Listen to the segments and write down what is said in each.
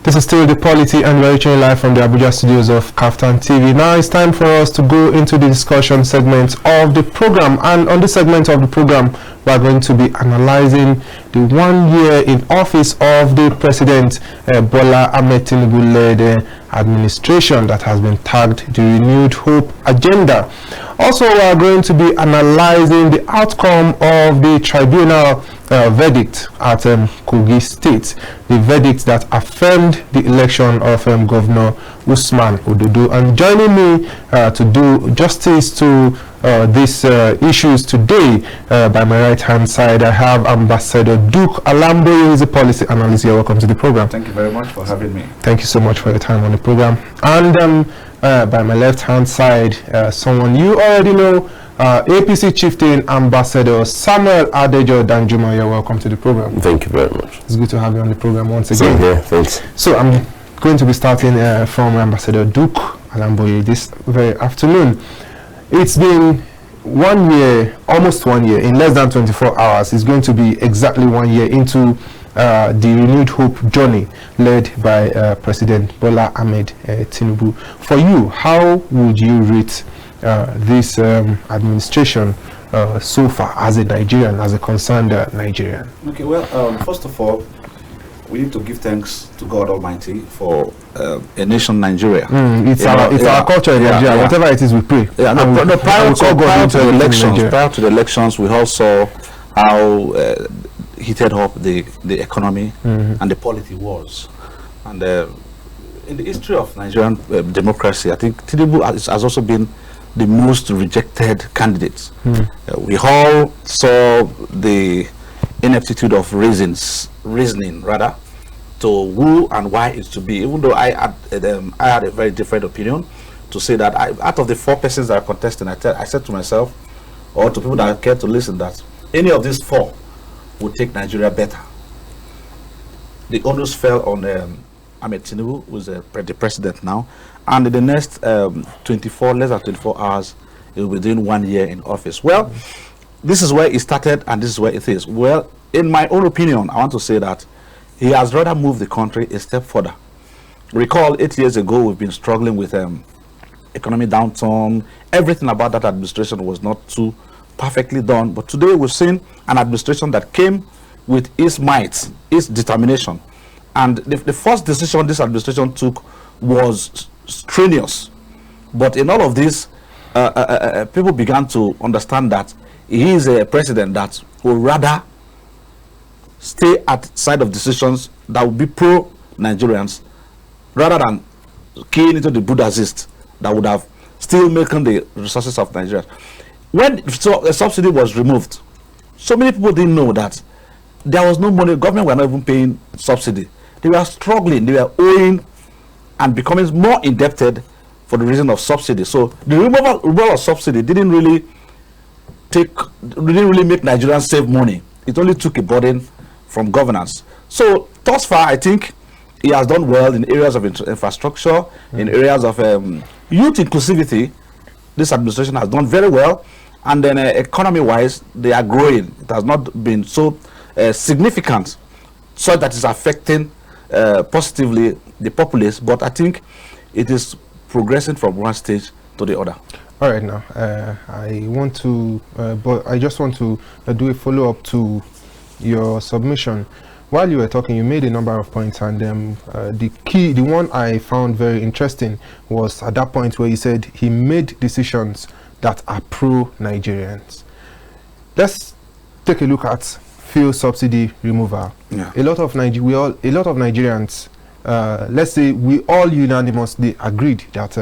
This is still the Polity, and we're reaching live from the Abuja studios of Chieftain TV. Now it's time for us to go into the discussion segment of the program, and on this segment of the program we're going to be analyzing the 1 year in office of the President Bola Ahmed Tinubu-led administration that has been tagged the Renewed Hope Agenda. Also, we are going to be analyzing the outcome of the Tribunal verdict at KOGI State, the verdict that affirmed the election of Governor Usman Ododo. And joining me to do justice to these issues today, by my right hand side, I have Ambassador Duke Alamboye, who is a policy analyst. You're welcome to the program. Thank you very much for having me. Thank you so much for your time on the program. And by my left hand side, someone you already know, APC Chieftain Ambassador Samuel Adejo Danjuma. You're welcome to the program. Thank you very much. It's good to have you on the program once again. Same here, thanks. So I'm going to be starting from Ambassador Duke Alamboye this very afternoon. It's been 1 year, almost 1 year, in less than 24 hours. It's going to be exactly 1 year into the Renewed Hope journey led by President Bola Ahmed Tinubu. For you, how would you rate this administration so far as a Nigerian, as a concerned Nigerian? Okay, well, first of all, we need to give thanks to God Almighty for a nation, Nigeria. It's our culture in Nigeria. Whatever it is, we pray. Yeah, prior to the elections, we all saw how heated up the economy and the polity was. And in the history of Nigerian democracy, I think Tinubu has also been the most rejected candidate. We all saw the ineptitude of reasoning rather to who and why it's to be, even though I had a very different opinion to say that out of the 4 persons that are contesting, I said to myself, or to people that care to listen, that any of these 4 would take Nigeria better. The onus fell on Ahmed Tinubu, who's the president now, and in the next less than 24 hours, he will be doing 1 year in office. Well, this is where it started, and this is where it is. Well, in my own opinion, I want to say that he has rather moved the country a step further. Recall 8 years ago, we've been struggling with economic downturn. Everything about that administration was not too perfectly done. But today we've seen an administration that came with its might, its determination. And the first decision this administration took was strenuous. But in all of this, people began to understand that he is a president that will rather stay at side of decisions that will be pro-Nigerians rather than keying into the Buddhist that would have still making the resources of Nigeria. When a subsidy was removed, so many people didn't know that there was no money. Government were not even paying subsidy. They were struggling. They were owing and becoming more indebted for the reason of subsidy. So the removal of subsidy didn't really make Nigerians save money. It only took a burden from governance. So thus far, I think he has done well in areas of infrastructure, in areas of youth inclusivity. This administration has done very well, and then economy-wise, they are growing. It has not been so significant, so that is affecting positively the populace. But I think it is progressing from one stage to the other. All right, now but I just want to do a follow-up to your submission. While you were talking, you made a number of points, and the one I found very interesting was at that point where you said he made decisions that are pro-Nigerians. Let's take a look at fuel subsidy removal. Yeah. A lot of Nigerians, let's say we all unanimously agreed that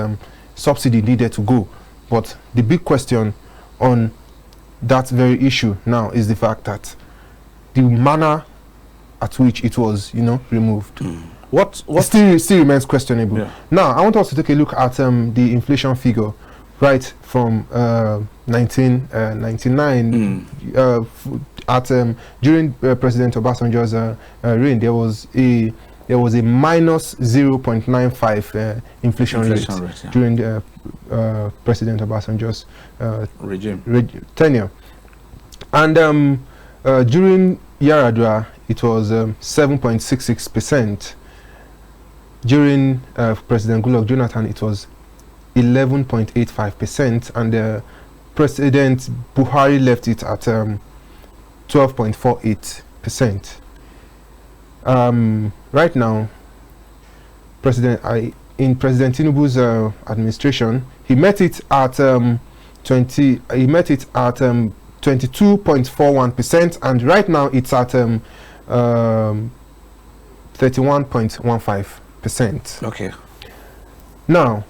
subsidy needed to go, but the big question on that very issue now is the fact that the manner at which it was, removed. What still remains questionable. Yeah. Now, I want us to take a look at the inflation figure right from 1999. During President Obasanjo's reign, there was a minus 0.95 inflation rate yeah. during President Obasanjo's tenure, and during Yaradua it was 7.66%. during President Goodluck Jonathan, it was 11.85%, and President Buhari left it at 12.48%. Right now, in President Tinubu's administration, he met it at 22.41%, and right now it's at 31.15%. Okay. Now,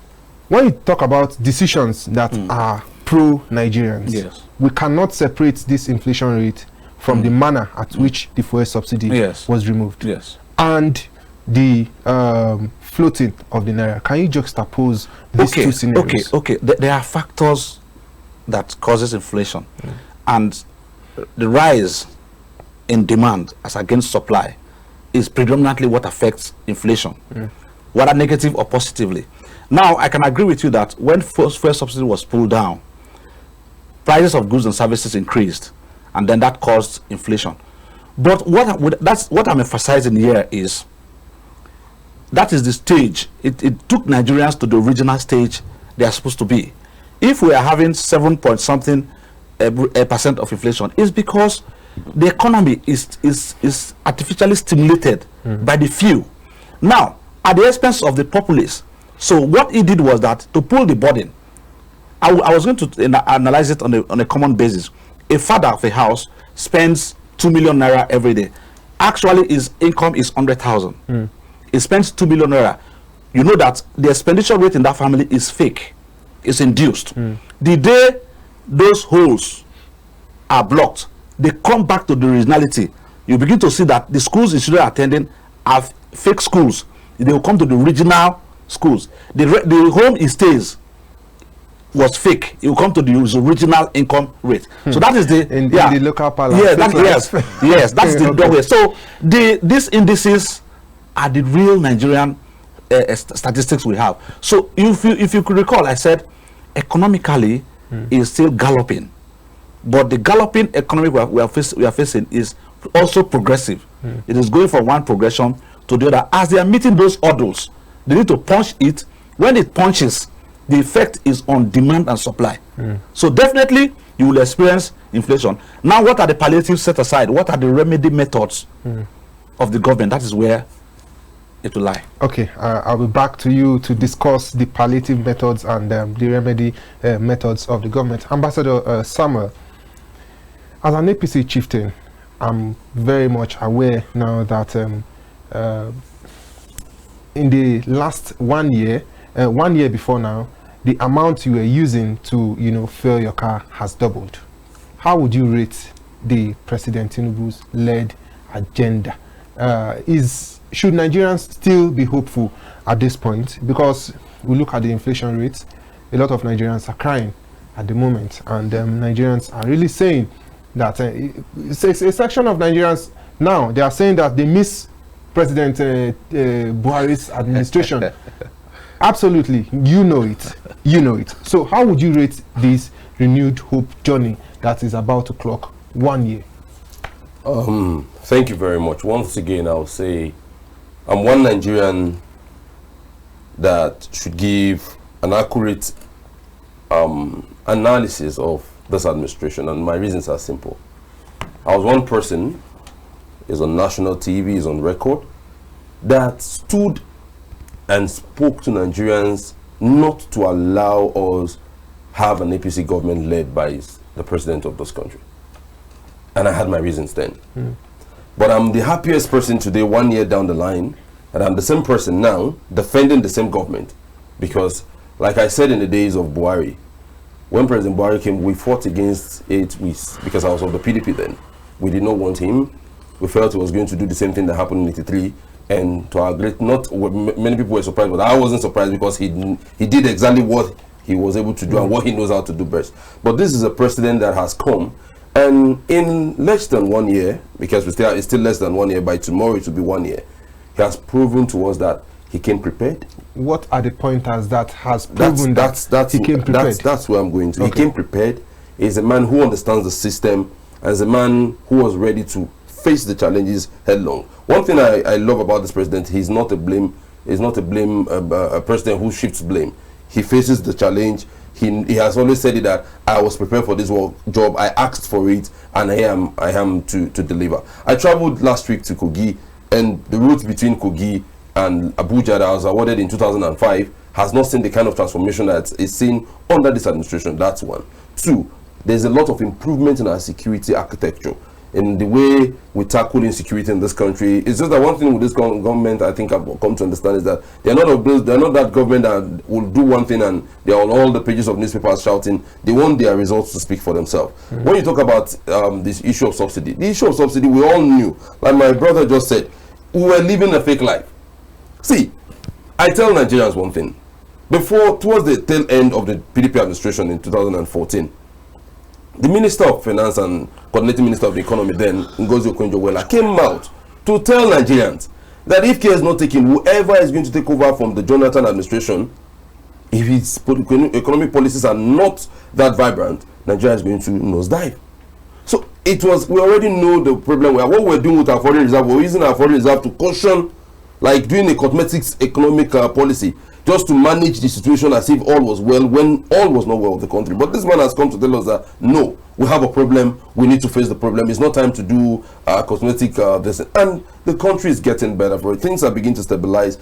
when you talk about decisions that are pro-Nigerians, yes, we cannot separate this inflation rate from the manner at which the fuel subsidy was removed, and the floating of the naira. Can you juxtapose these two scenarios? Okay. There are factors that causes inflation, and the rise in demand as against supply is predominantly what affects inflation, whether negative or positively. Now, I can agree with you that when fuel subsidy was pulled down, prices of goods and services increased, and then that caused inflation. But that's what I'm emphasizing here is that is the stage. It took Nigerians to the original stage they are supposed to be. If we are having 7 point something percent of inflation, it's because the economy is artificially stimulated by the few. Now, at the expense of the populace. So what he did was that to pull the burden. I was going to analyze it on a common basis. A father of a house spends 2 million naira every day. Actually, his income is 100,000. He spends 2 million naira. You know that the expenditure rate in that family is fake. It's induced. The day those holes are blocked, they come back to the originality. You begin to see that the schools the children are attending are fake schools. They will come to the original schools. The home he stays was fake. It will come to the original income rate. So that is the in the local palace. Yes, that's the doorway. So these indices are the real Nigerian statistics we have. So if you could recall, I said economically is still galloping, but the galloping economy we are facing is also progressive. It is going from one progression to the other. As they are meeting those hurdles, they need to punch it. When it punches, the effect is on demand and supply. So definitely you will experience inflation. Now, what are the palliatives set aside? What are the remedy methods of the government? That is where it will lie. Okay, I'll be back to you to discuss the palliative methods and the remedy methods of the government. Ambassador Samuel, as an APC chieftain, I'm very much aware now that in the last 1 year, 1 year before now, the amount you were using to, fuel your car has doubled. How would you rate the President Tinubu's led agenda? Should Nigerians still be hopeful at this point? Because we look at the inflation rates, a lot of Nigerians are crying at the moment, and Nigerians are really saying that a section of Nigerians now, they are saying that they miss President Buhari's administration. Absolutely, you know it. So how would you rate this renewed hope journey that is about to clock 1 year? Thank you very much. Once again, I'll say I'm one Nigerian that should give an accurate analysis of this administration, and my reasons are simple. I was one person, is on national TV, is on record, that stood and spoke to Nigerians not to allow us have an APC government led by the president of this country. And I had my reasons then. But I'm the happiest person today, 1 year down the line, and I'm the same person now defending the same government. Because, like I said in the days of Buhari, when President Buhari came, we fought against it because I was of the PDP then. We did not want him. We felt he was going to do the same thing that happened in '83. And to our great, many people were surprised, but I wasn't surprised because he did exactly what he was able to do and what he knows how to do best. But this is a president that has come, and in less than 1 year, because it's still less than 1 year, by tomorrow it will be 1 year, he has proven to us that he came prepared. What are the pointers that has proven that he came prepared? That's where I'm going to. Okay. He came prepared. He's a man who understands the system, as a man who was ready to face the challenges headlong. One thing I love about this president, he's not a blame is not a blame a president who shifts blame. He faces the challenge. He has always said it that I was prepared for this job. I asked for it, and I am to deliver. I traveled last week to KOGI, and the route between KOGI and Abuja that was awarded in 2005 has not seen the kind of transformation that is seen under this administration. That's one. Two, there's a lot of improvement in our security architecture, in the way we tackle insecurity in this country. It's just that one thing with this government, I think I've come to understand, is that they're not that government that will do one thing and they're on all the pages of newspapers shouting. They want their results to speak for themselves. When you talk about this issue of subsidy, the issue of subsidy, we all knew, like my brother just said, we were living a fake life. See, I tell Nigerians one thing. Towards the tail end of the PDP administration in 2014, the Minister of Finance and Coordinating Minister of the Economy then, Ngozi Okonjo-Iweala, came out to tell Nigerians that if care is not taken, whoever is going to take over from the Jonathan administration, if its economic policies are not that vibrant, Nigeria is going to nosedive. So we already know the problem. What we're doing with our foreign reserve, we're using our foreign reserve to caution, like doing a cosmetics economic policy, just to manage the situation as if all was well when all was not well with the country. But this man has come to tell us that no, we have a problem, we need to face the problem. It's not time to do cosmetic this, and the country is getting better for it. Things are beginning to stabilize.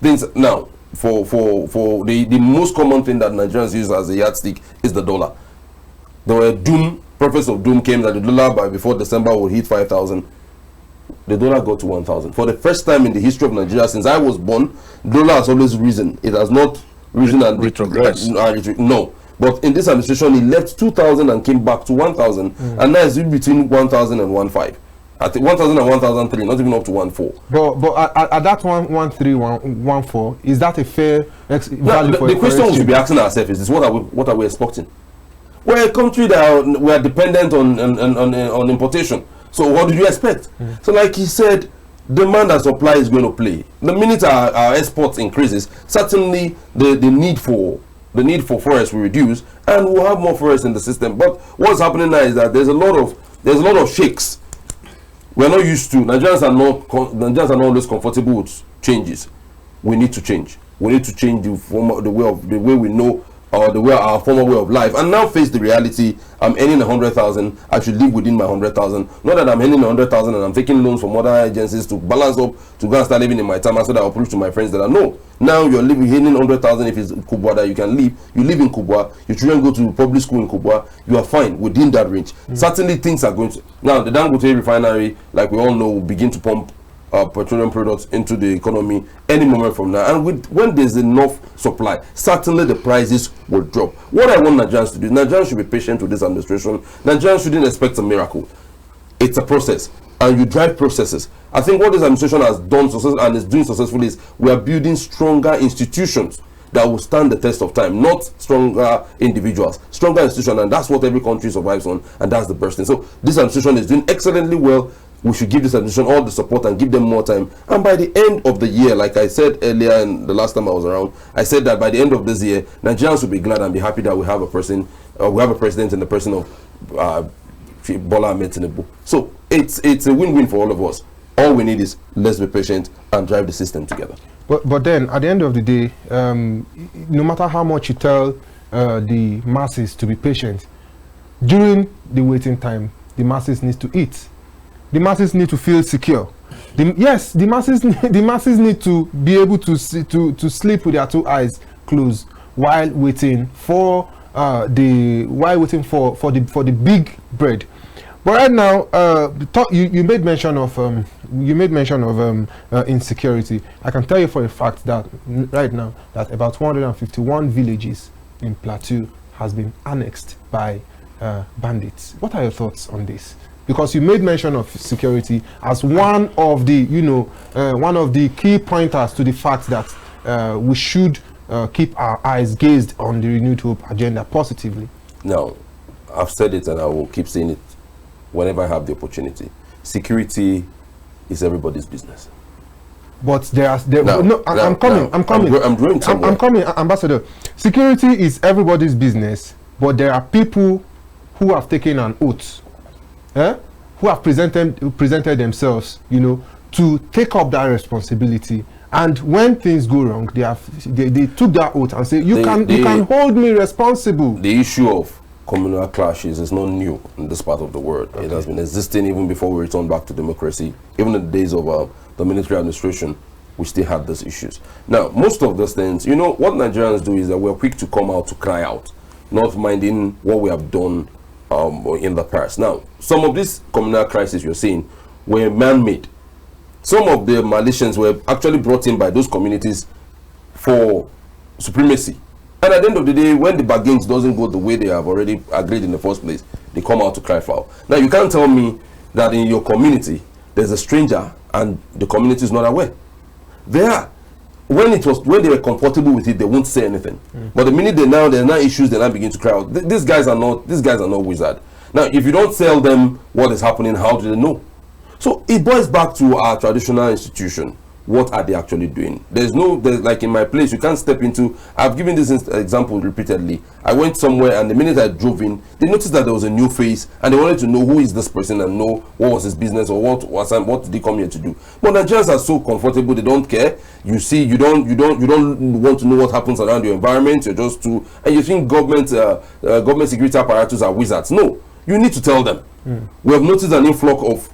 Things now, for the most common thing that Nigerians use as a yardstick is the dollar. There were prophets of doom came that the dollar before December will hit 5,000. The dollar got to 1,000. For the first time in the history of Nigeria since I was born, the dollar has always risen. It has not risen and retrogressed. No. But in this administration, he left 2,000 and came back to 1,000. And now it's between 1,000 and 1,500. At 1,000 and 1,003, not even up to 1,400. But at that 1,13, 1,14, is that a fair value for the question we should be asking ourselves is this: what are we exporting? We're a country that we are dependent on importation. So what do you expect? So like he said, demand and supply is going to play. The minute our exports increases, certainly the need for forests will reduce, and we'll have more forests in the system. But what's happening now is that there's a lot of shakes. We're not used to. Nigerians are not always comfortable with changes. We need to change. We need to change the way we know, or our former way of life, and now face the reality. I'm earning 100,000. I should live within my 100,000. Not that I'm earning 100,000 and I'm taking loans from other agencies to balance up to go and start living in my town, so that I'll prove to my friends that I know. Now you're earning 100,000. If it's Kubwa that you can live, you live in Kubwa. Your children go to public school in Kubwa. You are fine within that range. Certainly things are going to. Now the Dangote refinery, like we all know, will begin to pump petroleum products into the economy any moment from now, and when there's enough supply, certainly the prices will drop. What I want Nigerians to do, Nigerians should be patient with this administration. Nigerians shouldn't expect a miracle. It's a process, and you drive processes. I think what this administration has done and is doing successfully is we are building stronger institutions that will stand the test of time, not stronger individuals, stronger institutions, and that's what every country survives on, and that's the best thing. So this administration is doing excellently well. We should give this administration all the support and give them more time. And by the end of the year, like I said earlier, and the last time I was around, I said that by the end of this year, Nigerians will be glad and be happy that we have a president in the person of Bola Ahmed Tinubu. So it's a win-win for all of us. All we need is let's be patient and drive the system together. But then at the end of the day, no matter how much you tell the masses to be patient, during the waiting time, the masses need to eat. The masses need to feel secure. The masses need to be able to sleep with their two eyes closed while waiting for the big bread. But right now, you made mention of insecurity. I can tell you for a fact that right now that about 151 villages in Plateau has been annexed by bandits. What are your thoughts on this? Because you made mention of security as one of the key pointers to the fact that we should keep our eyes gazed on the Renewed Hope agenda positively. Now, I've said it and I will keep saying it whenever I have the opportunity. Security is everybody's business. But I'm coming, Ambassador. Security is everybody's business, but there are people who have taken an oath. Who have presented themselves, to take up that responsibility And when things go wrong, they took that oath and say, you can hold me responsible. The issue of communal clashes is not new in this part of the world. Okay. It has been existing even before we returned back to democracy. Even in the days of the military administration, we still had these issues. Now, most of those things, you know, what Nigerians do is that we're quick to come out to cry out, not minding what we have done in the past. Now, some of these communal crises you're seeing were man-made. Some of the malicians were actually brought in by those communities for supremacy. And at the end of the day, when the bargains doesn't go the way they have already agreed in the first place, they come out to cry foul. Now, you can't tell me that in your community, there's a stranger and the community is not aware. They are. When they were comfortable with it, they won't say anything. But the minute there's now issues, they now begin to cry out. These guys are not wizards. Now, if you don't tell them what is happening, how do they know? So it boils back to our traditional institution. What are they actually doing? There's like in my place, you can't step into. I've given this example repeatedly. I went somewhere and the minute I drove in, they noticed that there was a new face and they wanted to know who is this person and know what was his business or what did he come here to do. But Nigerians are so comfortable, they don't care. You see, you don't want to know what happens around your environment. You're just too, and you think government security apparatus are wizards. No, you need to tell them. We have noticed an influx of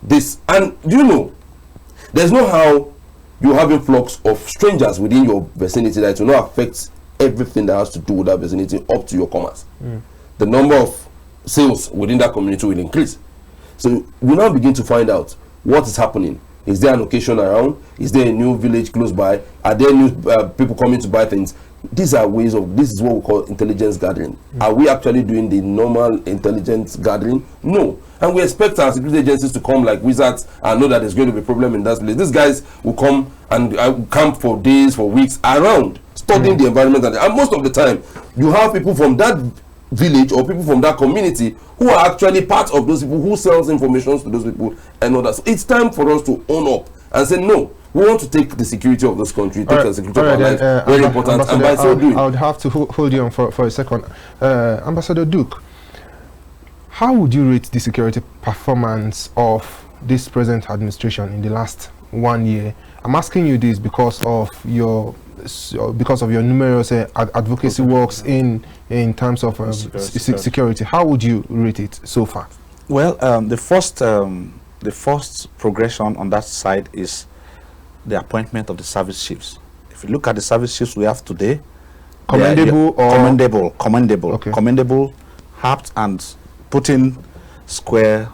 this, and you know, there's no how you have influx of strangers within your vicinity that will not affect everything that has to do with that vicinity up to your commerce. The number of sales within that community will increase. So we now begin to find out what is happening. Is there an occasion around? Is there a new village close by? Are there new people coming to buy things? These are ways of, this is what we call intelligence gathering. Are we actually doing the normal intelligence gathering? No. And we expect our security agencies to come like wizards and know that there's going to be a problem in that place. These guys will come and camp for days, for weeks, around, studying the environment. And most of the time, you have people from that village or people from that community who are actually part of those people who sells information to those people and others. So it's time for us to own up and say, no, we want to take the security of this country, take the security of our life, very important. And by so doing, I would have to hold you on for a second. Ambassador Duke, how would you rate the security performance of this present administration in the last 1 year? I'm asking you this because of your numerous advocacy works in terms of security. How would you rate it so far? Well, the first progression on that side is the appointment of the service chiefs. If you look at the service chiefs we have today, commendable, okay. Commendable, apt, and putting square,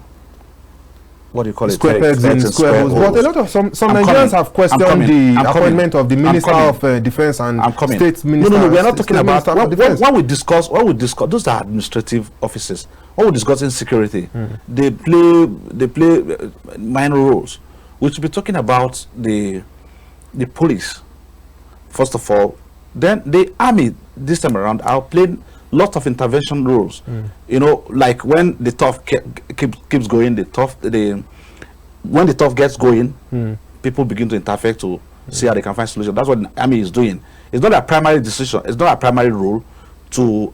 what do you call it? Square pegs in square holes. But a lot of some Nigerians have questioned the appointment of the Minister of Defense and State Minister. No, we are not talking about what we discuss. Those are administrative offices. When we discuss insecurity, they play minor roles. We should be talking about the police, first of all. Then the army this time around are playing lots of intervention roles. You know, like when the tough keeps going, when the tough gets going, people begin to interfere to see how they can find solutions. That's what the army is doing. It's not a primary decision. It's not a primary role to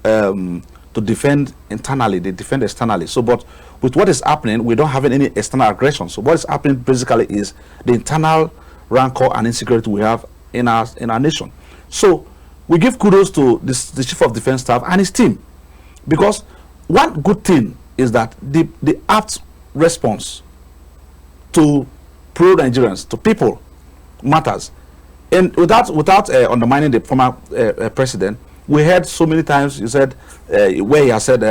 defend internally. They defend externally. So, but with what is happening, we don't have any external aggression. So, what is happening basically is the internal rancor and insecurity we have in our nation. So, we give kudos to the Chief of Defense Staff and his team, because one good thing is that the apt response to pro-Nigerians, to people, matters. And without undermining the former president, we heard so many times, you said, where he has said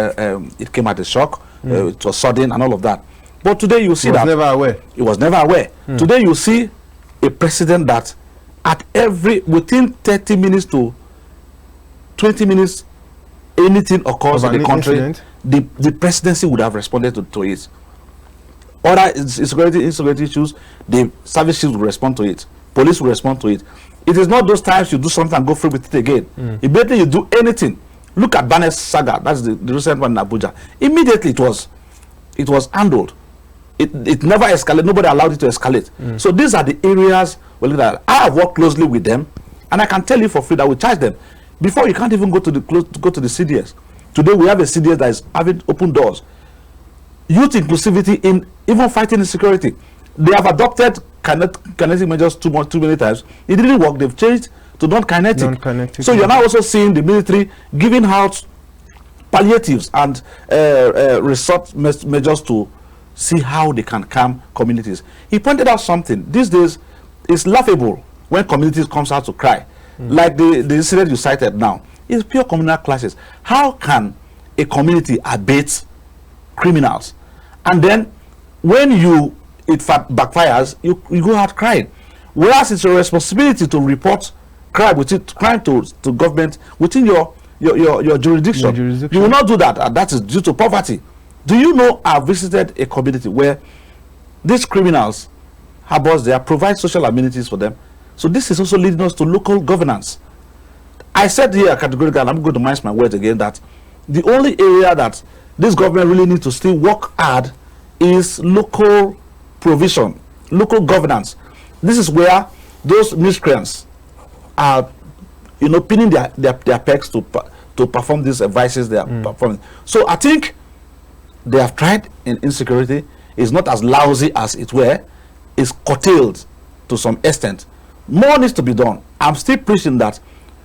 it came at a shock, it was sudden and all of that. But today you see that he was never aware. Today you see a president that within 30 minutes to 20 minutes, anything occurs in the country, the presidency would have responded to it. Other insecurity issues, the service chiefs will respond to it. Police will respond to it. It is not those times you do something and go through with it again. Immediately you do anything. Look at Barnes saga. That's the recent one in Abuja. Immediately it was handled. It never escalated. Nobody allowed it to escalate. So these are the areas where I have worked closely with them, and I can tell you for free that we charge them. Before, you can't even go to the CDS. Today we have a CDS that is having open doors. Youth inclusivity in even fighting insecurity. They have adopted kinetic measures too many times. It didn't work. They've changed to non-kinetic. Non-kinetic. So you're now also seeing the military giving out palliatives and resort measures to see how they can calm communities. He pointed out something. These days, it's laughable when communities comes out to cry. Like the incident you cited now. It's pure communal clashes. How can a community abate criminals? And then when it backfires, you go out crying. Whereas it's your responsibility to report crime to government within your jurisdiction. You will not do that, and that is due to poverty. Do you know, I visited a community where these criminals provide social amenities for them. So this is also leading us to local governance. I said here categorically, and I'm going to mince my words again, that the only area that this government really needs to still work hard is local provision, local governance. This is where those miscreants are, pinning their pegs to perform these vices they are performing. So I think they have tried in insecurity. It's not as lousy as it were. It's curtailed to some extent. More needs to be done. I'm still preaching that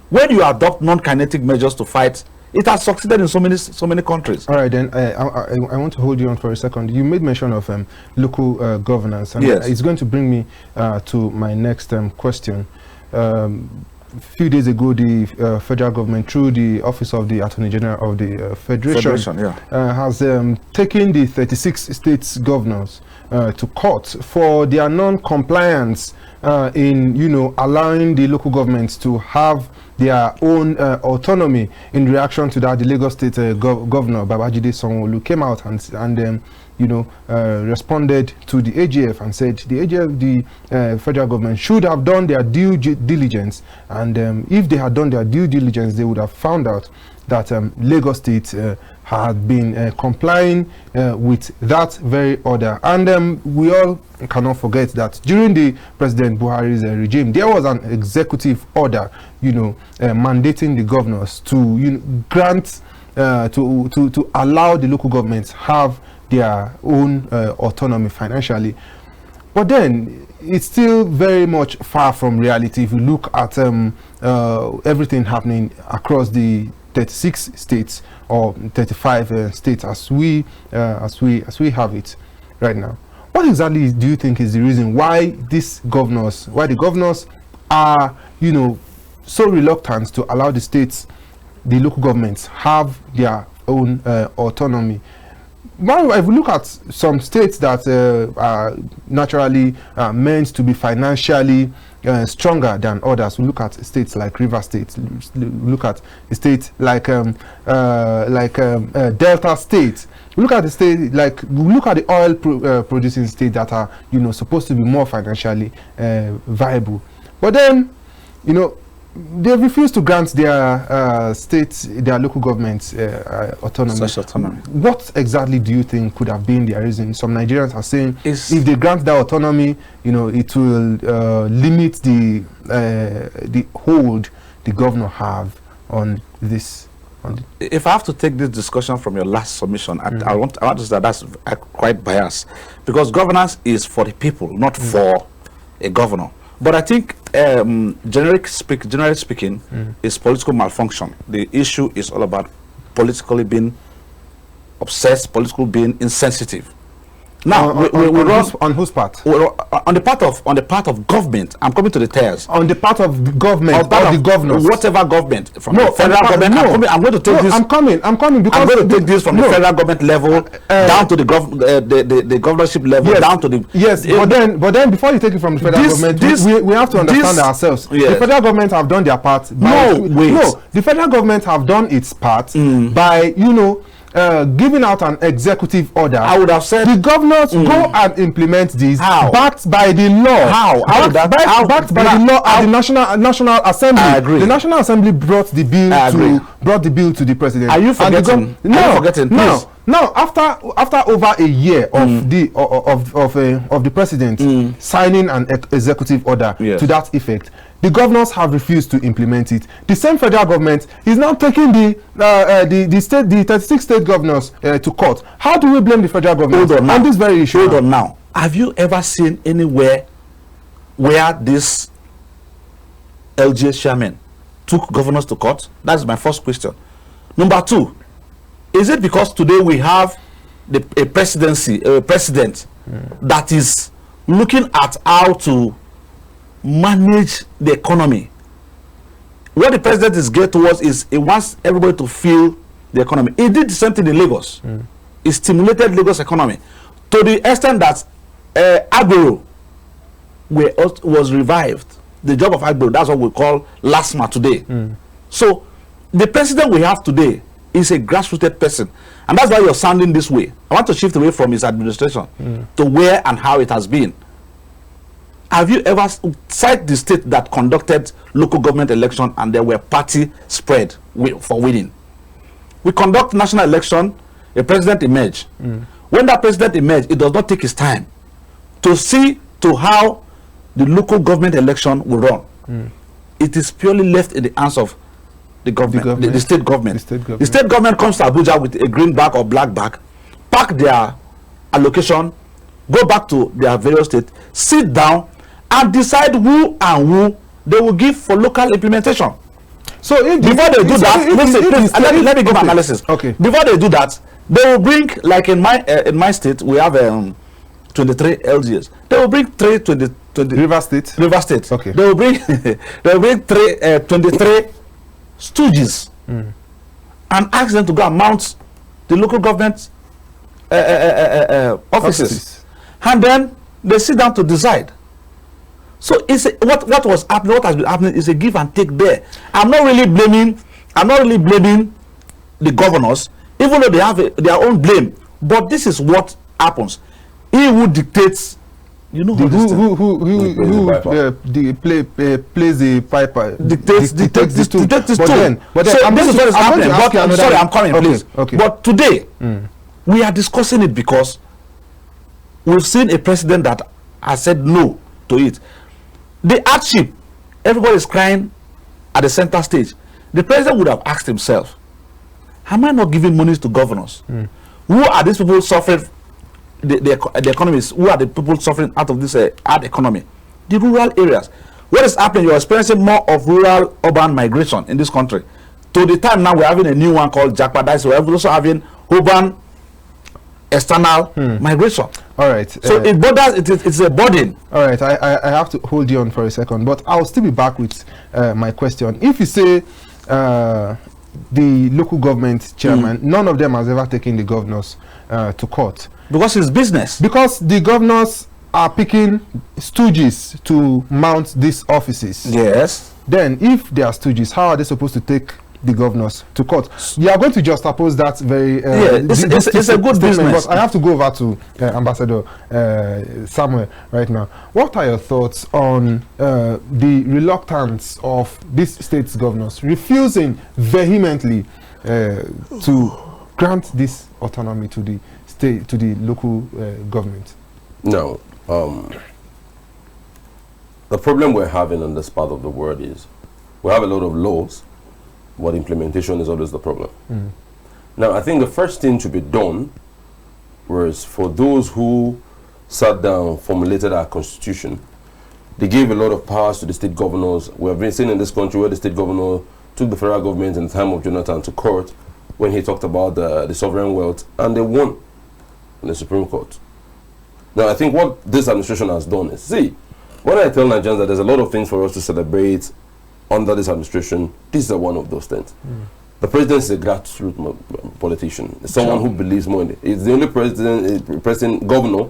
when you adopt non-kinetic measures to fight, it has succeeded in so many countries. All right, then I want to hold you on for a second. You made mention of local governance, and yes, it's going to bring me to my next question. A few days ago, the federal government, through the Office of the Attorney General of the Federation has taken the 36 states governors to court for their non-compliance in allowing the local governments to have their own autonomy. In reaction to that, the Lagos State Governor Babajide Sanwo-Olu came out and responded to the AGF and said the federal government should have done their due diligence, and if they had done their due diligence, they would have found out that Lagos State had been complying with that very order. And we all cannot forget that during the President Buhari's regime, there was an executive order, mandating the governors to grant, to allow the local governments have their own autonomy financially. But then it's still very much far from reality if you look at everything happening across the 36 states or 35 states as we have it right now. What exactly do you think is the reason why the governors are so reluctant to allow the states, the local governments, have their own autonomy? Well, if we look at some states that are naturally meant to be financially stronger than others, we look at states like River State, we look at states like Delta State, we look at the state we look at the oil producing states that are supposed to be more financially viable, but then they refuse to grant their their local governments autonomy. Such autonomy. What exactly do you think could have been their reason? Some Nigerians are saying if they grant that autonomy, it will limit the hold the governor have on this. If I have to take this discussion from your last submission, I want to say that's quite biased, because governance is for the people, not for a governor. But I think, generally speaking, is political malfunction. The issue is all about politically being obsessed, politically being insensitive. Now, on whose part? On the part of government. I'm coming to the tails. On the part of the government or the governors. Whatever government, from the federal government. No, I'm going to take this. I'm coming because I'm going to take this from the federal government level down to the governorship level, down to the. Yes, but then before you take it from the federal government, we have to understand ourselves. Yes. The federal government have done their part. The federal government have done its part by giving out an executive order. I would have said the governors go and implement this. How? Backed by the law. Backed by the law at the National Assembly. I agree. The National Assembly brought the bill to the president. Are you forgetting? No. After over a year of the president signing an executive order to that effect, the governors have refused to implement it. The same federal government is now taking the 36 state governors to court. How do we blame the federal government on this very issue? Hold on now. Have you ever seen anywhere where this LGA chairman took governors to court? That's my first question. Number two, is it because today we have a president that is looking at how to manage the economy? What the president is geared towards is he wants everybody to feel the economy. He did the same thing in Lagos. He stimulated Lagos economy to the extent that Agbero was revived. The job of Agbero, that's what we call LASMA today. So the president we have today is a grassroots person, and that's why you're sounding this way. I want to shift away from his administration to where and how it has been. Have you ever cited the state that conducted local government election and there were party spread for winning? We conduct national election, a president emerge. When that president emerge, it does not take his time to see to how the local government election will run. It is purely left in the hands of the government, the state government. The state government comes to Abuja with a green bag or black bag, pack their allocation, go back to their various states, sit down and decide who and who they will give for local implementation. So if before they do that, let me give an analysis. Okay. Before they do that, they will bring, like in my state, we have 23 LGAs. They will bring 20 River State. River State. Okay. They will bring 23 stooges and ask them to go and mount the local government offices, and then they sit down to decide. So it's what was happening, what has been happening is a give and take there. I'm not really blaming the governors, even though they have their own blame. But this is what happens. He who dictates, you know, plays the piper, dictates this too. But then so this is what is happening. I'm sorry, I'm coming, please. Okay. But today we are discussing it because we've seen a president that has said no to it. The hardship, everybody is crying at the center stage. The president would have asked himself, am I not giving monies to governors? Who are these people suffering? The economies, who are the people suffering out of this hard economy? The rural areas. What is happening? You're experiencing more of rural urban migration in this country. To the time now, we're having a new one called Jackpot. So we're also having urban external migration. All right. So it borders. It's a burden. All right. I have to hold you on for a second, but I'll still be back with my question. If you say the local government chairman, none of them has ever taken the governors to court. Because it's business. Because the governors are picking stooges to mount these offices. Yes. Then, if they are stooges, how are they supposed to take the governors to court? You are going to just oppose that very. It's a good business. But I have to go over to Ambassador Samuel right now. What are your thoughts on the reluctance of these states' governors refusing vehemently to grant this autonomy to the to the local government? No. The problem we're having in this part of the world is we have a lot of laws, but implementation is always the problem. Now, I think the first thing to be done was for those who sat down, formulated our constitution, they gave a lot of powers to the state governors. We have been seeing in this country where the state governor took the federal government in the time of Jonathan to court when he talked about the sovereign wealth, and they won in the Supreme Court. Now, I think what this administration has done is, see, when I tell Nigerians that there's a lot of things for us to celebrate under this administration, this is one of those things. The president is a grassroots politician, someone who believes more in it. He's the only president, governor,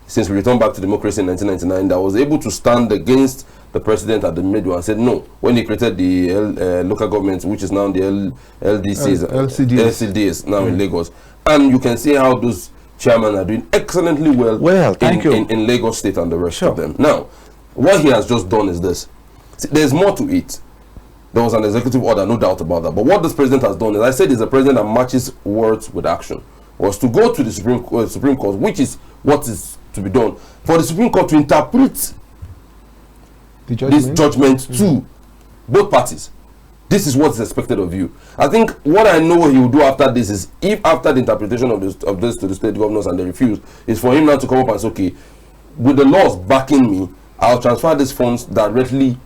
since we returned back to democracy in 1999, that was able to stand against the president at the middle and said no. When he created the local governments, which is now the LCDs now in Lagos. And you can see how those chairmen are doing excellently well, in Lagos State and the rest of them. Now, what he has just done is this. See, there's more to it. There was an executive order, no doubt about that. But what this president has done, as I said, is a president that matches words with action. Was to go to the Supreme Court, which is what is to be done, for the Supreme Court to interpret this judgment to both parties. This is what is expected of you. I think what I know he will do after this is, if after the interpretation of this to the state governors and they refuse, is for him now to come up and say, okay, with the laws backing me, I'll transfer these funds directly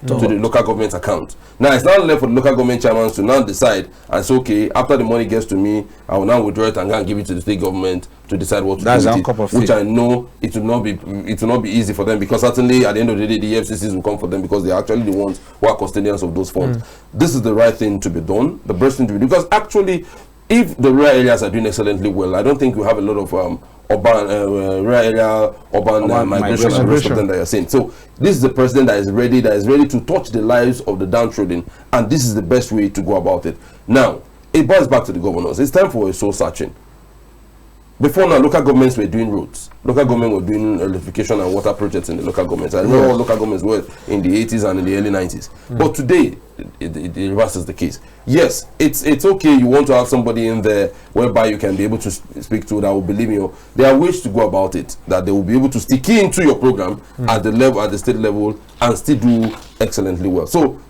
to the local government account. Now it's not left for the local government chairman to now decide and say, okay, after the money gets to me, I will now withdraw it and go and give it to the state government to decide what to do with it, which I know it will not be easy for them, because certainly at the end of the day the FCCs will come for them, because they are actually the ones who are custodians of those funds. This is the right thing to be done, the best thing to be done, because actually if the rural areas are doing excellently well, I don't think we have a lot of urban migration and the rest of them that you're saying. So this is the president that is ready to touch the lives of the downtrodden, and this is the best way to go about it. Now it boils back to the governors. It's time for a soul searching. Before now, local governments were doing roads. Local government were doing electrification and water projects in the local governments. I know all local governments were in the 80s and in the early 90s. But today, the reverse is the case. Yes, it's okay. You want to have somebody in there whereby you can be able to speak to that will believe in you. There are ways to go about it that they will be able to stick into your program at the state level and still do excellently well. So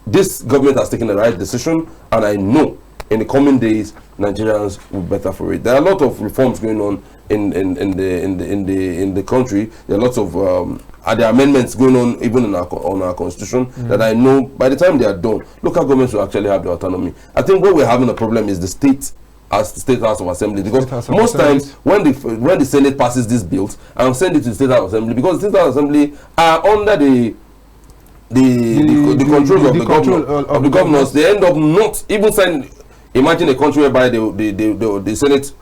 this government has taken the right decision, and I know in the coming days Nigerians will be better for it. There are a lot of reforms going on in the country. There are lots of there are amendments going on even in our constitution that I know by the time they are done, local governments will actually have the autonomy. I think what we're having a problem is the state as the State House of Assembly, because most times when the Senate passes these bills and send it to the State House of Assembly, because the State House of Assembly are under the control of the governors, they end up not even signing. Imagine a country whereby the Senate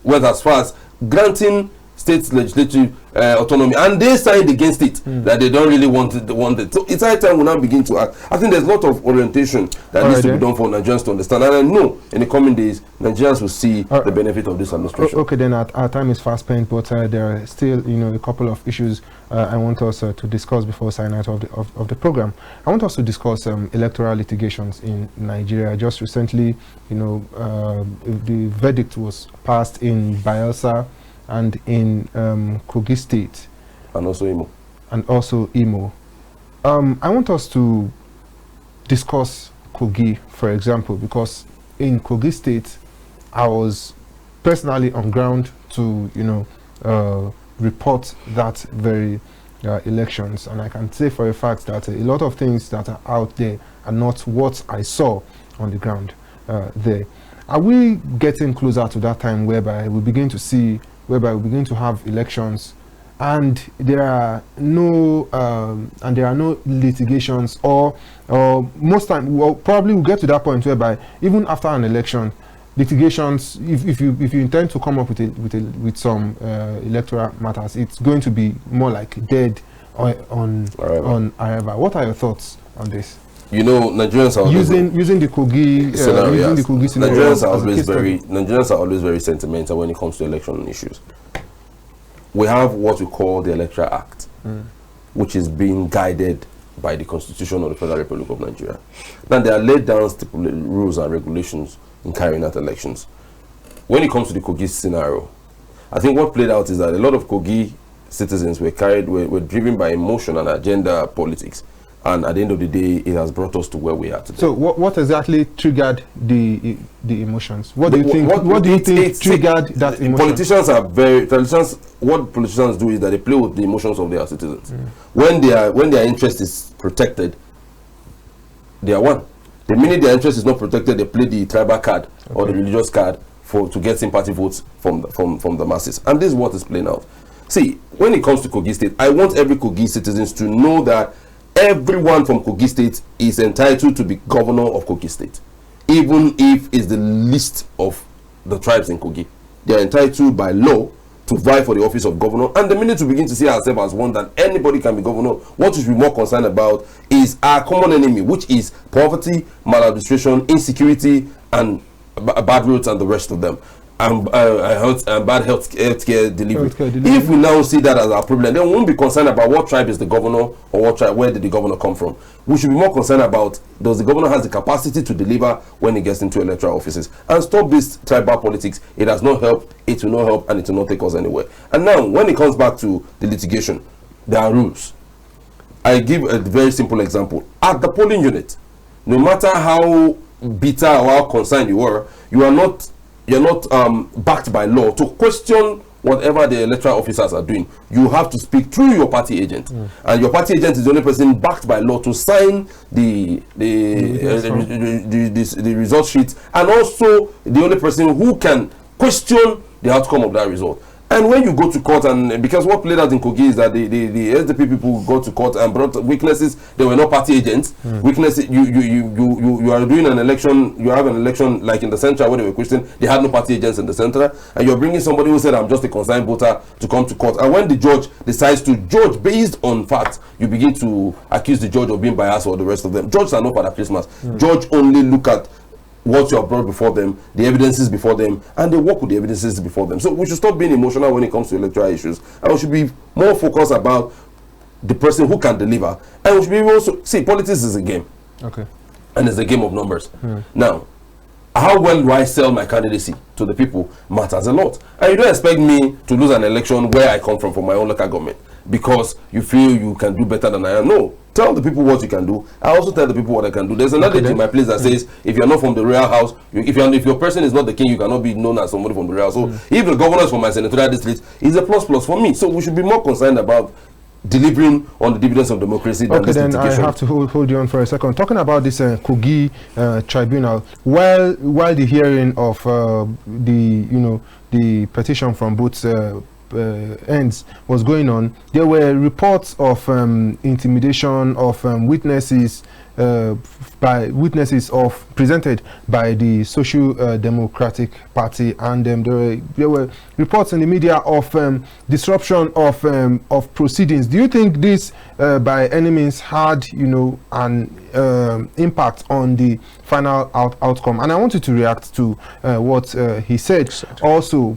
went as far as granting states legislative autonomy, and they signed against it, that they don't really want it. So it's high time we now begin to act. I think there's a lot of orientation that needs to be done for Nigerians to understand, and I know in the coming days Nigerians will see the benefit of this administration. Okay, then our time is fast spent, but there are still a couple of issues I want us to discuss before signing out of the program. I want us to discuss electoral litigations in Nigeria. Just recently, the verdict was passed in Bayelsa and in Kogi State, and also Imo. I want us to discuss Kogi, for example, because in Kogi State, I was personally on ground to report that very elections, and I can say for a fact that a lot of things that are out there are not what I saw on the ground there. Are we getting closer to that time whereby we begin to have elections, and there are no litigations, or most time, well, probably we'll get to that point whereby even after an election, litigations, if you intend to come up with some electoral matters, it's going to be more like dead on arrival. What are your thoughts on this? Nigerians are using the Kogi scenario. Nigerians are always very sentimental when it comes to election issues. We have what we call the Electoral Act, which is being guided by the Constitution of the Federal Republic of Nigeria. Now there are laid down rules and regulations in carrying out elections. When it comes to the Kogi scenario, I think what played out is that a lot of Kogi citizens were driven by emotion and agenda politics. And at the end of the day, it has brought us to where we are today. So, what exactly triggered the emotions? What do you think triggered that emotion? What politicians do is that they play with the emotions of their citizens. When their interest is protected, they are one. The minute their interest is not protected, they play the tribal card or the religious card to get sympathy votes from the masses. And this is what is playing out. See, when it comes to Kogi State, I want every Kogi citizens to know that everyone from Kogi State is entitled to be governor of Kogi State, even if it's the least of the tribes in Kogi. They are entitled by law to vie for the office of governor, and the minute we begin to see ourselves as one that anybody can be governor, what we should be more concerned about is our common enemy, which is poverty, maladministration, insecurity, and bad roads and the rest of them. And bad healthcare delivery. If we now see that as our problem, then we won't be concerned about what tribe is the governor or what tribe, where did the governor come from. We should be more concerned about, does the governor has the capacity to deliver when he gets into electoral offices, and stop this tribal politics. It does not help, it will not help, and it will not take us anywhere. And now, when it comes back to the litigation, there are rules. I give a very simple example. At the polling unit, no matter how bitter or how concerned you are, you're not backed by law to question whatever the electoral officers are doing, you have to speak through your party agent. And your party agent is the only person backed by law to sign the result sheet, and also the only person who can question the outcome of that result. And when you go to court, and because what played out in KOGI is that the SDP people go to court and brought weaknesses, they were not party agents. Weaknesses, you are doing an election, you have an election like in the central where they were questioning, they had no party agents in the center, and you're bringing somebody who said, I'm just a concerned voter, to come to court. And when the judge decides to judge based on facts, you begin to accuse the judge of being biased or the rest of them. Judges are not Father Christmas. Judge only look at what you have brought before them, the evidences before them, and they work with the evidences before them. So we should stop being emotional when it comes to electoral issues, and we should be more focused about the person who can deliver. And we should be also, see, politics is a game. Okay. And it's a game of numbers. Now, how well do I sell my candidacy to the people matters a lot. And you don't expect me to lose an election where I come from my own local government because you feel you can do better than I am. No. Tell the people what you can do. I also tell the people what I can do. There's another in my place that says, if you're not from the royal house, if your person is not the king, you cannot be known as somebody from the royal house. So if the governor is from my senatorial district, it's a plus for me. So we should be more concerned about delivering on the dividends of democracy. Okay, then I have to hold you on for a second. Talking about this KOGI tribunal, while the hearing of the petition from both ends was going on, there were reports of intimidation of witnesses presented by the Social Democratic Party, and there were reports in the media of disruption of proceedings. Do you think this by any means had an impact on the final outcome? And I want you to react to what he said. Also,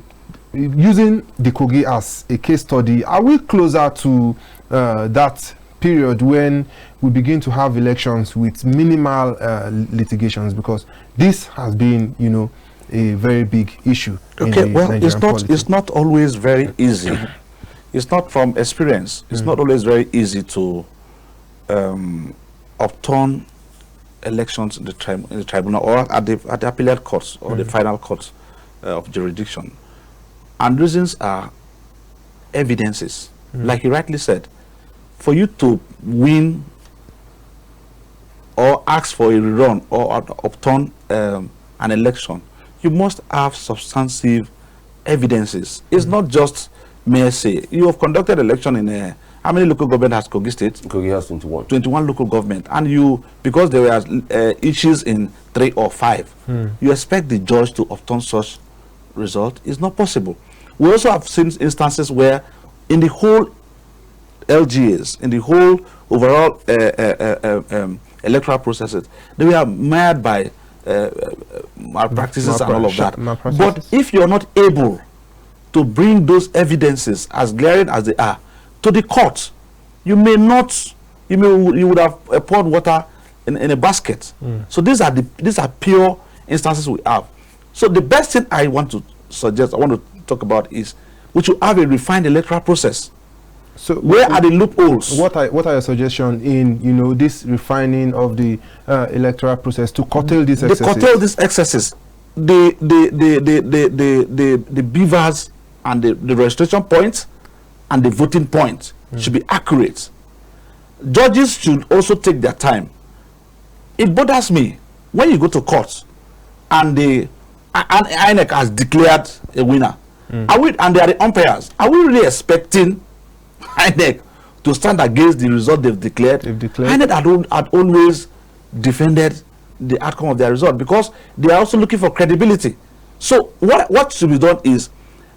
using the KOGI as a case study, are we closer to that period when we begin to have elections with minimal litigations? Because this has been, a very big issue. Okay, well, it's not always very easy. It's not from experience. It's not always very easy to upturn elections in the tribunal or at the appellate courts or the final courts of jurisdiction. And reasons are evidences. Like you rightly said, for you to win or ask for a rerun or upturn an election, you must have substantive evidences. It's not just mere say. You have conducted election in how many local government has KOGI State? KOGI has 21. 21 local government. And because there were issues in 3 or 5, you expect the judge to upturn such result. It's not possible. We also have seen instances where in the whole LGAs, in the whole overall electoral processes, they were marred by malpractices and all of that. But if you're not able to bring those evidences, as glaring as they are, to the court, you would have poured water in a basket. So these are pure instances we have. So the best thing I want to talk about is we should have a refined electoral process. So where are the loopholes? What are your suggestions in this refining of the electoral process to curtail these excesses? To curtail these excesses, the beavers and the registration points and the voting points should be accurate. Judges should also take their time. It bothers me when you go to court and INEC has declared a winner, and they are the umpires. Are we really expecting INEC to stand against the result they've declared? INEC had always defended the outcome of their result because they are also looking for credibility. So what should be done is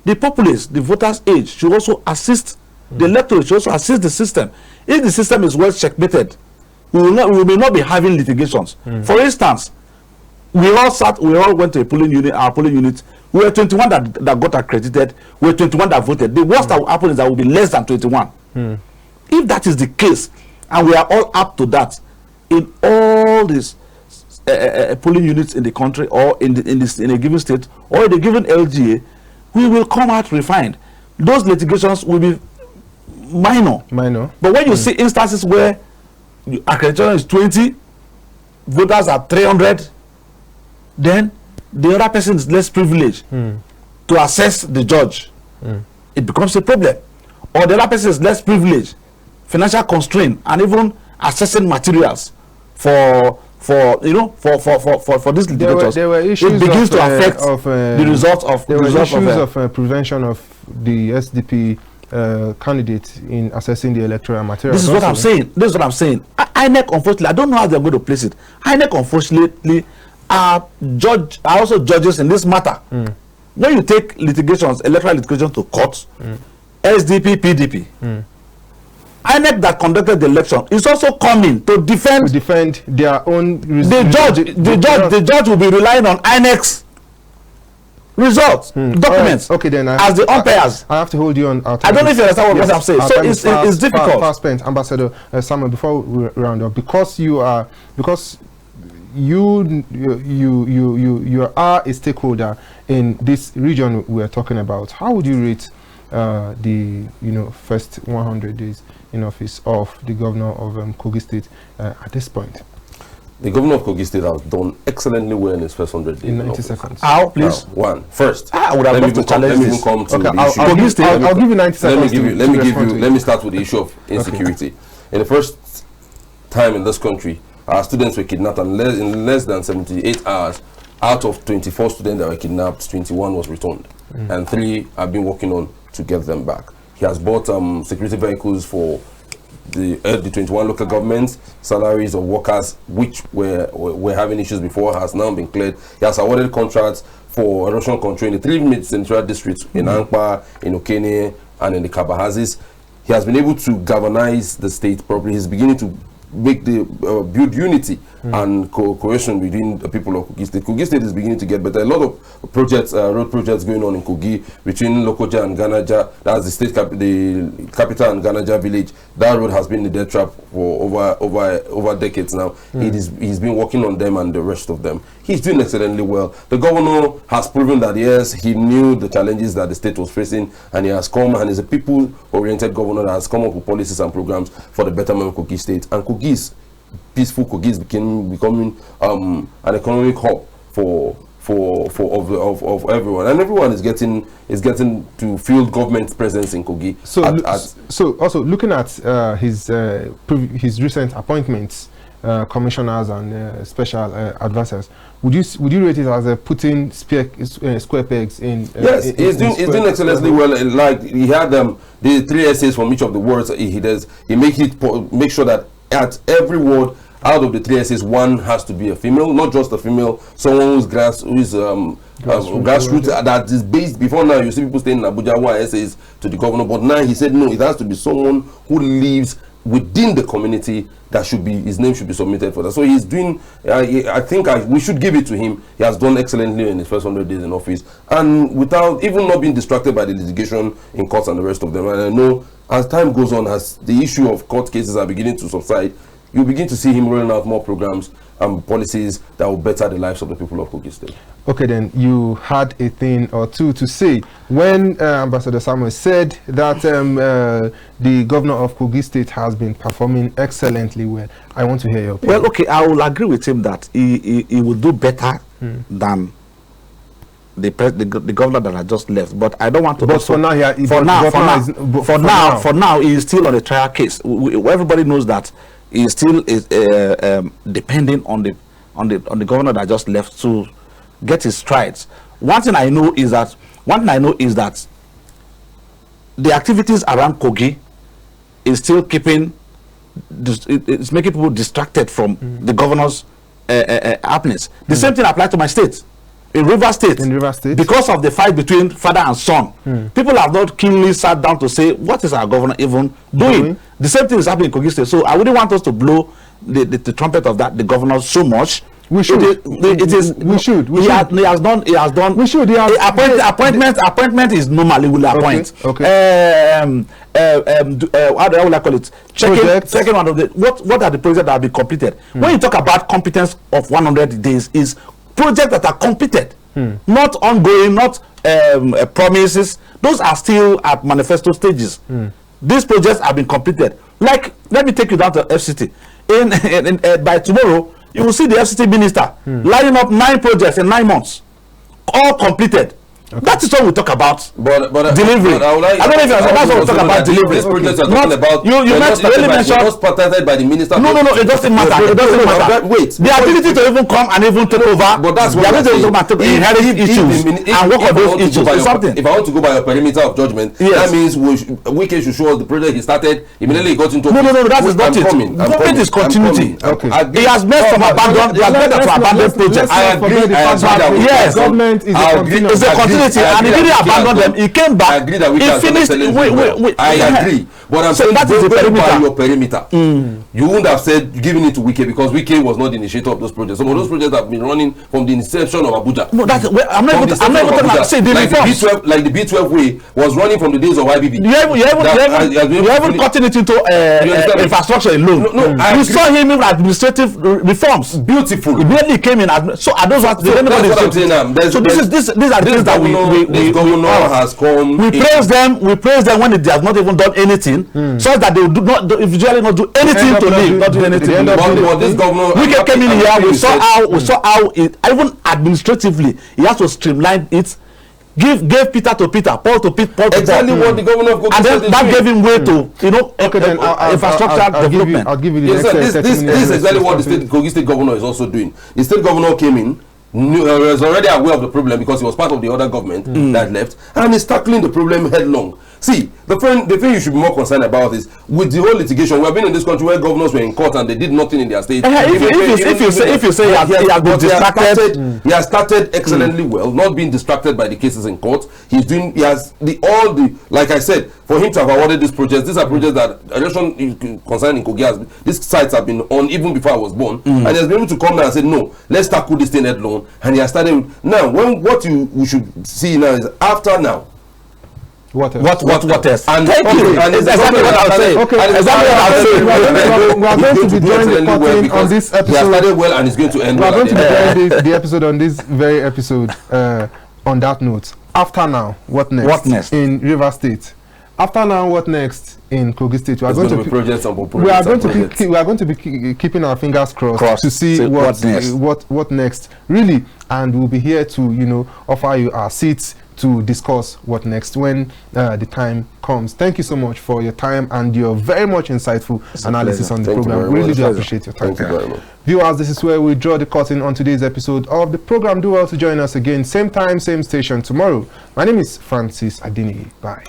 the populace, the voters' age, should also assist the electorate, should also assist the system. If the system is well checkmated, we may not be having litigations. For instance, we all went to a polling unit. Our polling unit, we were 21 that got accredited. We were 21 that voted. The worst that will happen is that will be less than 21. If that is the case, and we are all up to that in all these polling units in the country, or in a given state, or in a given LGA, we will come out refined. Those litigations will be minor. But when you see instances where accreditation is 20, voters are 300, then the other person is less privileged to assess the judge. it becomes a problem. Or the other person is less privileged, financial constraint, and even accessing materials for these litigators. There were issues. It begins to affect the result of prevention of the SDP candidate in accessing the electoral material. This is what I'm saying. This is what I'm saying. INEC, unfortunately, I don't know how they're going to place it. INEC, unfortunately, are also judges in this matter. When you take litigations, electoral litigations to court, SDP, PDP, INEC that conducted the election is also coming to defend their own the judge will be relying on INEC's results, documents, okay, then as the umpires. I have to hold you on. I don't know if you understand what I'm saying. So it's difficult. Fast spent, Ambassador Samuel. Before we round up, because you are a stakeholder in this region we are talking about. How would you rate the first 100 days in office of the governor of Kogi State at this point? The governor of Kogi State has done excellently well in his first 100 days. In 90 seconds. How, please? First, I would have loved to challenge this. I'll give you 90 seconds. Let me start with the issue of insecurity. Okay. In the first time in this country, our students were kidnapped, and in less than 78 hours, out of 24 students that were kidnapped, 21 was returned, and 3 have been working on to get them back. He has bought security vehicles for the 21 local governments. Salaries of workers which were having issues before has now been cleared. He has awarded contracts for erosion control in the 3 mid-central districts in Ankpa, in Okene, and in the Kabahazis. He has been able to galvanize the state properly. He's beginning to make the build unity and cohesion within the people of Kogi State. Kogi State is beginning to get better. A lot of projects, road projects going on in Kogi between Lokoja and Ganaja. That's the state the capital and Ganaja village. That road has been the death trap for over decades now. He's been working on them and the rest of them. He's doing excellently well. The governor has proven that yes, he knew the challenges that the state was facing, and he has come and is a people-oriented governor that has come up with policies and programs for the betterment of Kogi State. And Kogi's peaceful Kogi is becoming an economic hub of everyone, and everyone is getting to feel government presence in Kogi. So also looking at his recent appointments, commissioners and special advisors, would you rate it as putting square pegs in? Yes, he's doing excellently well. Like he had the 3 essays from each of the words he does. He make sure that at every word out of the 3 essays, 1 has to be a female, not just a female, someone who's grassroots that is based. Before now, you see people staying in Abuja who essays to the governor, but now he said no, it has to be someone who lives within the community that his name should be submitted for that. So he's doing, I think we should give it to him. He has done excellently in his first 100 days in office, and without even not being distracted by the litigation in courts and the rest of them. And I know as time goes on, as the issue of court cases are beginning to subside, you begin to see him rolling out more programs and policies that will better the lives of the people of Kogi State. Okay, then you had a thing or two to say when Ambassador Samuel said that the governor of Kogi State has been performing excellently well. I want to hear your opinion. Well, okay, I will agree with him that he will do better than the governor that I just left, but I don't want to. But for now, he is still on a trial case. Everybody knows that he still is depending on the governor that just left to get his strides. One thing I know is that the activities around Kogi is still it's making people distracted from the governor's happiness. The same thing applies to my state. In Rivers State, because of the fight between father and son, people have not keenly sat down to say, what is our governor even doing? The same thing is happening in Kogi State. So I wouldn't want us to blow the trumpet of the governor so much. We should. We should. He has done. We should. Appointment is normally will appoint. Okay. How do I call it? Checking one of the what are the projects that have been completed? When you talk about competence of 100 days, is projects that are completed, not ongoing, not promises. Those are still at manifesto stages. These projects have been completed. Like, let me take you down to FCT. By tomorrow, you will see the FCT minister lining up 9 projects in 9 months, all completed. Okay. That is what we talk about. But delivery. I don't know if that's what we talk about. Delivery. This project you're talking about. You mentioned not participated by the minister. No. It doesn't matter. It doesn't matter. Wait. The ability to even come and even take over. But that's what I'm saying. Inherit issues and work on those issues is something. If I want to go by your perimeter of judgment, that means Wike should show us the project he started. Immediately he got into. No. That is not it. Government is continuity. He has made some abandoned. He has made some abandoned projects. I agree. Yes. Government is a continuity, and he didn't abandon them. He came back. I agree that we he finished. I agree. But I'm saying that is the perimeter. By your perimeter. You wouldn't have said giving it to Wike because Wike was not the initiator of those projects. Some of those projects have been running from the inception of Abuja. No, that's I'm not even talking about say the reforms. Like the B12 way was running from the days of IBB. You haven't gotten it into infrastructure alone. No, you saw him in administrative reforms. Beautiful. He barely came in. So are those what I'm saying now. So these are things that this governor has come. We praise them. We praise them when they have not even done anything, so that they do not usually not do anything to leave, not do anything. But this governor, we came in here. We saw how it, even administratively he has to streamline it. Gave Peter to Peter, Paul to Paul. Exactly what the governor of Kogi and then that gave him way to infrastructure development. I'll give you the this is exactly what the Kogi State governor is also doing. The state governor came in. Was already aware of the problem because he was part of the other government that left, and is tackling the problem headlong. See, the thing you should be more concerned about is with the whole litigation. We have been in this country where governors were in court and they did nothing in their state. If you say he has been distracted, he has started excellently well, not being distracted by the cases in court. Like I said, for him to have awarded these projects, these are projects that election concerning Kogi these sites have been on even before I was born, and he has been able to come down and say, no, let's tackle this thing headlong. And he has started now. We should see now is after now. What else? And thank you. And it's exactly what I'll say. Okay. Exactly what I'll say. We are going to be joining the curtain on this episode. He has started well and it's going to end well. We are going to be joining the episode on this very episode. On that note, after now, what next? What next in Rivers State? After now, what next in Kogi State? We are going to be keeping our fingers crossed to see what next really, and we'll be here to offer you our seats to discuss what next when the time comes. Thank you so much for your time and your very much insightful analysis on the program. Really do appreciate your time. Thank you very much. Viewers, this is where we draw the curtain on today's episode of the program. Do well to join us again, same time, same station tomorrow. My name is Francis Adeniyi. Bye.